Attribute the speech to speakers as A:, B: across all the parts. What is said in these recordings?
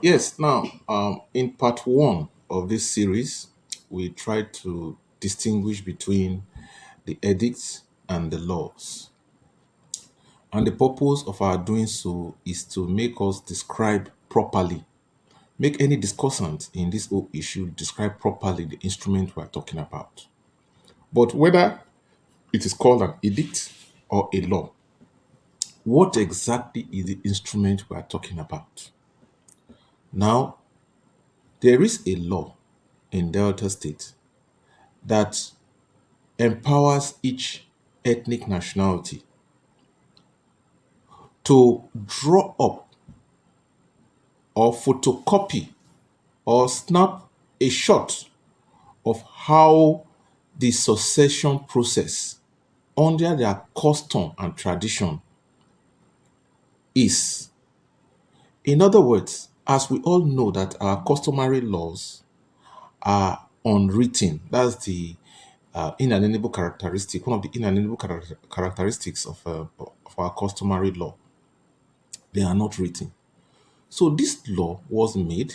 A: Yes, now, in part one of this series, we tried to distinguish between the edicts and the laws. And the purpose of our doing so is to make us describe properly, make any discussant in this whole issue describe properly the instrument we're talking about. But whether it is called an edict or a law, what exactly is the instrument we are talking about? Now, there is a law in Delta State that empowers each ethnic nationality to draw up or photocopy or snap a shot of how the succession process under their custom and tradition is. In other words, as we all know that our customary laws are unwritten, that's the inalienable characteristic, one of the inalienable characteristics of our customary law. They are not written. So this law was made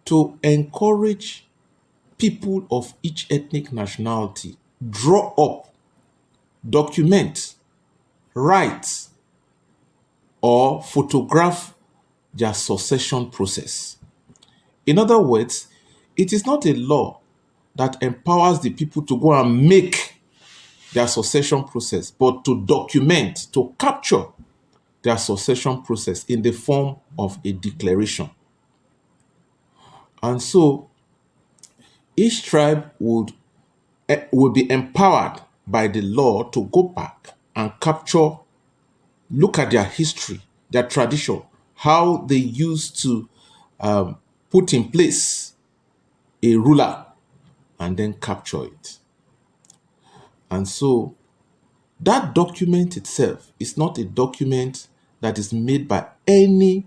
A: to encourage people of each ethnic nationality draw up, document, write, or photograph their succession process. In other words, it is not a law that empowers the people to go and make their succession process, but to document, to capture their succession process in the form of a declaration. And so each tribe would be empowered by the law to go back and capture, look at their history, their tradition, how they used to put in place a ruler and then capture it. And so that document itself is not a document that is made by any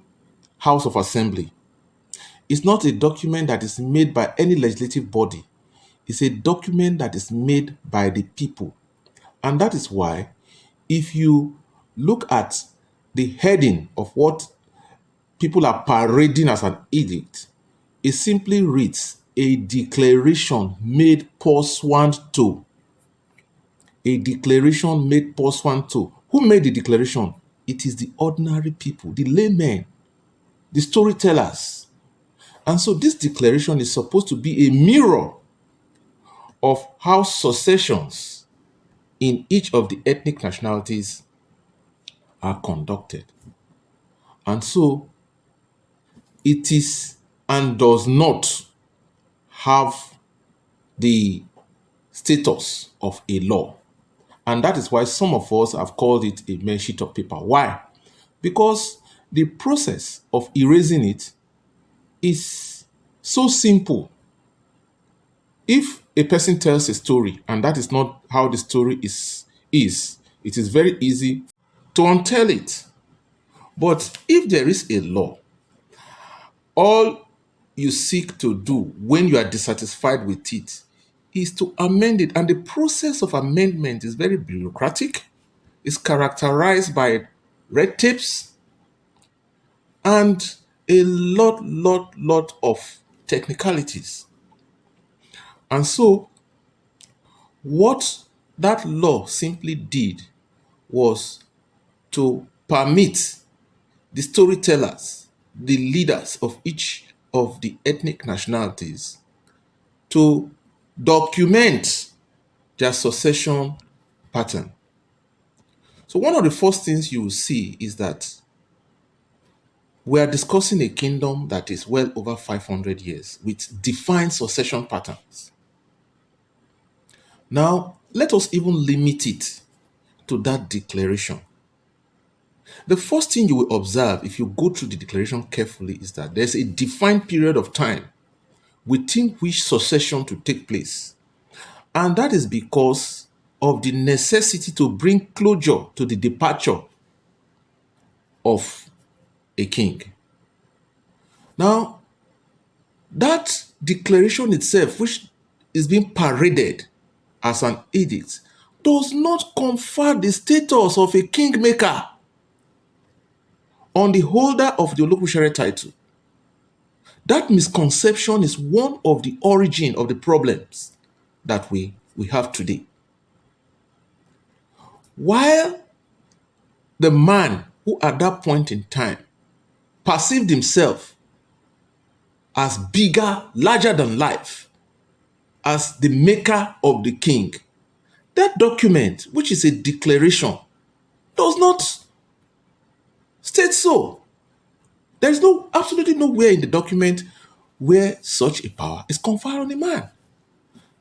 A: House of Assembly. It's not a document that is made by any legislative body. It's a document that is made by the people. And that is why, if you look at the heading of what people are parading as an edict, it simply reads a declaration made pursuant to. A declaration made pursuant to. Who made the declaration? It is the ordinary people, the laymen, the storytellers. And so this declaration is supposed to be a mirror of how successions in each of the ethnic nationalities are conducted. And so it is and does not have the status of a law. And that is why some of us have called it a mere sheet of paper. Why? Because the process of erasing it is so simple. If a person tells a story and that is not how the story is it is very easy to untell it. But if there is a law, all you seek to do when you are dissatisfied with it is to amend it. And the process of amendment is very bureaucratic, it's characterized by red tapes and a lot of technicalities. And so, what that law simply did was to permit the storytellers, the leaders of each of the ethnic nationalities to document their succession pattern. So, one of the first things you will see is that we are discussing a kingdom that is well over 500 years with defined succession patterns. Now, let us even limit it to that declaration. The first thing you will observe if you go through the declaration carefully is that there's a defined period of time within which succession to take place. And that is because of the necessity to bring closure to the departure of a king. Now, that declaration itself, which is being paraded as an edict, does not confer the status of a kingmaker on the holder of the Olokushere title. That misconception is one of the origin of the problems that we have today. While the man who at that point in time perceived himself as bigger, larger than life, as the maker of the king, that document, which is a declaration, does not state so. There is absolutely nowhere in the document where such a power is conferred on a man.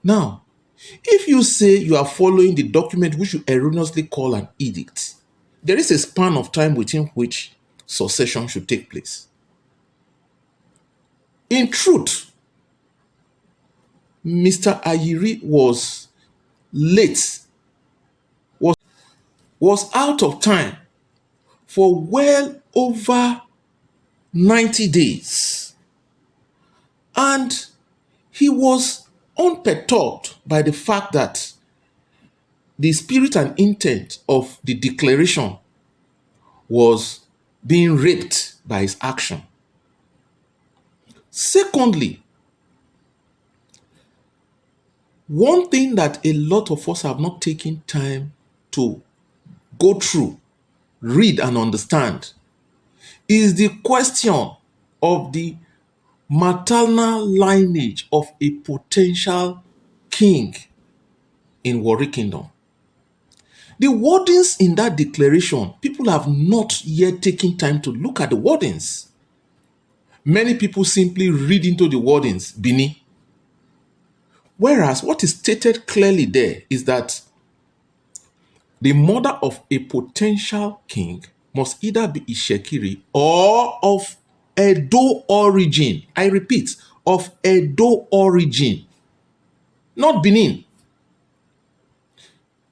A: Now, if you say you are following the document which you erroneously call an edict, there is a span of time within which succession should take place. In truth, Mr. Ayiri was late, was out of time for well over 90 days. And he was unperturbed by the fact that the spirit and intent of the declaration was being raped by his action. Secondly, one thing that a lot of us have not taken time to go through, read and understand is the question of the maternal lineage of a potential king in Warri Kingdom. The wordings in that declaration, people have not yet taken time to look at the wordings. Many people simply read into the wordings, Bini. Whereas what is stated clearly there is that the mother of a potential king must either be Ishekiri or of Edo origin. I repeat, of Edo origin, not Benin.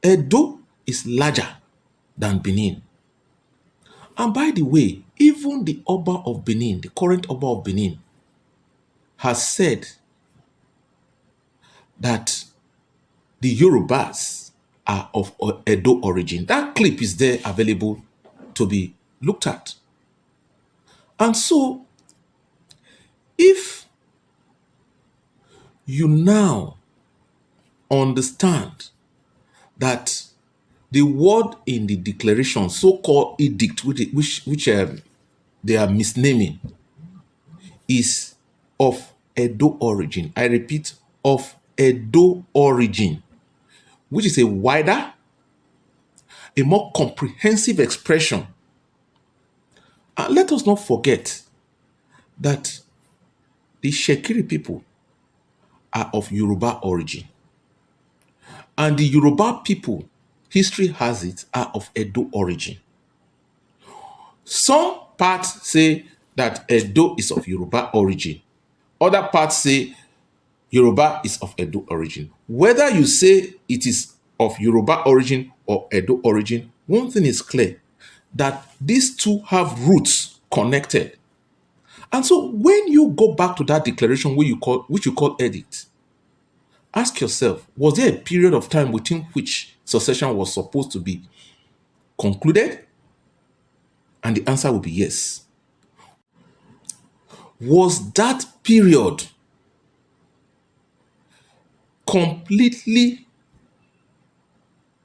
A: Edo is larger than Benin. And by the way, even the Oba of Benin, the current Oba of Benin, has said that the Yorubas are of Edo origin. That clip is there available to be looked at. And so, if you now understand that the word in the declaration, so-called edict, which they are misnaming, is of Edo origin. I repeat, of Edo origin, which is a wider, a more comprehensive expression. And let us not forget that the Shekiri people are of Yoruba origin. And the Yoruba people, history has it, are of Edo origin. Some parts say that Edo is of Yoruba origin. Other parts say Yoruba is of Edo origin. Whether you say it is of Yoruba origin or Edo origin, one thing is clear, that these two have roots connected. And so when you go back to that declaration which you call edict, ask yourself, was there a period of time within which succession was supposed to be concluded? And the answer will be yes. Was that period completely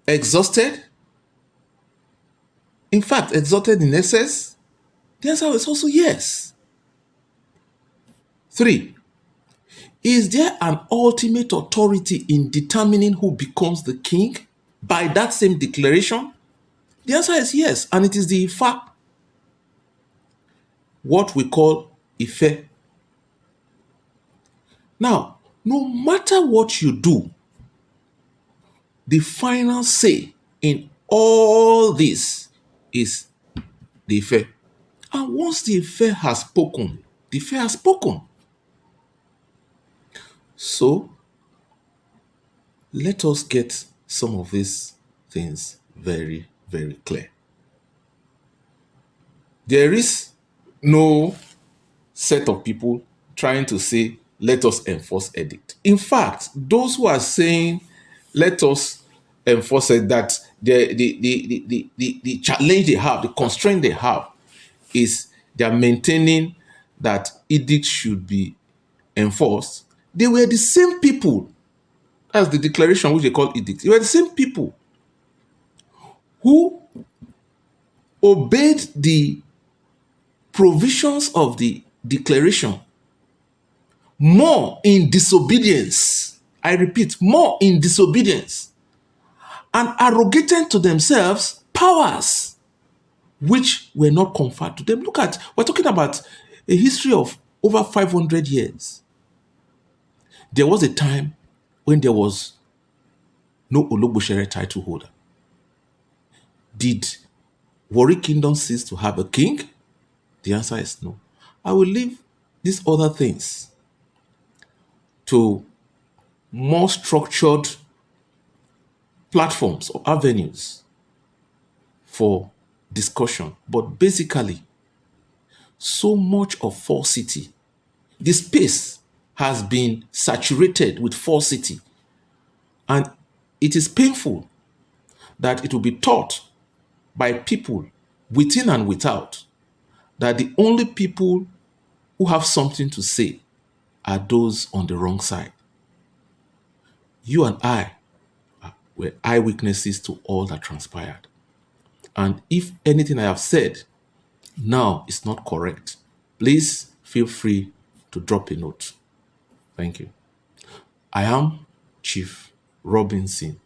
A: exhausted? In fact, exhausted in excess? The answer is also yes. 3. Is there an ultimate authority in determining who becomes the king by that same declaration? The answer is yes, and it is the Ifa, what we call Ife. Now, no matter what you do, the final say in all this is the Ife. And once the Ife has spoken, the Ife has spoken. So, let us get some of these things very, very clear. There is no set of people trying to say, let us enforce edict. In fact, those who are saying, let us enforce it, that the challenge they have, the constraint they have, is they are maintaining that edicts should be enforced, they were the same people, as the declaration which they call edicts, they were the same people who obeyed the provisions of the declaration more in disobedience. I repeat, more in disobedience, and arrogated to themselves powers which were not conferred to them. Look at, we're talking about a history of over 500 years. There was a time when there was no Ologbosere title holder. Did Warri Kingdom cease to have a king? The answer is no. I will leave these other things to more structured platforms or avenues for discussion. But basically, so much of falsity, the space has been saturated with falsity, and it is painful that it will be taught by people within and without that the only people who have something to say are those on the wrong side. You and I were eyewitnesses to all that transpired. And if anything I have said now is not correct, please feel free to drop a note. Thank you. I am Chief Robinson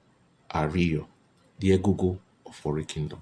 A: Ario, the Egungun of Warri Kingdom.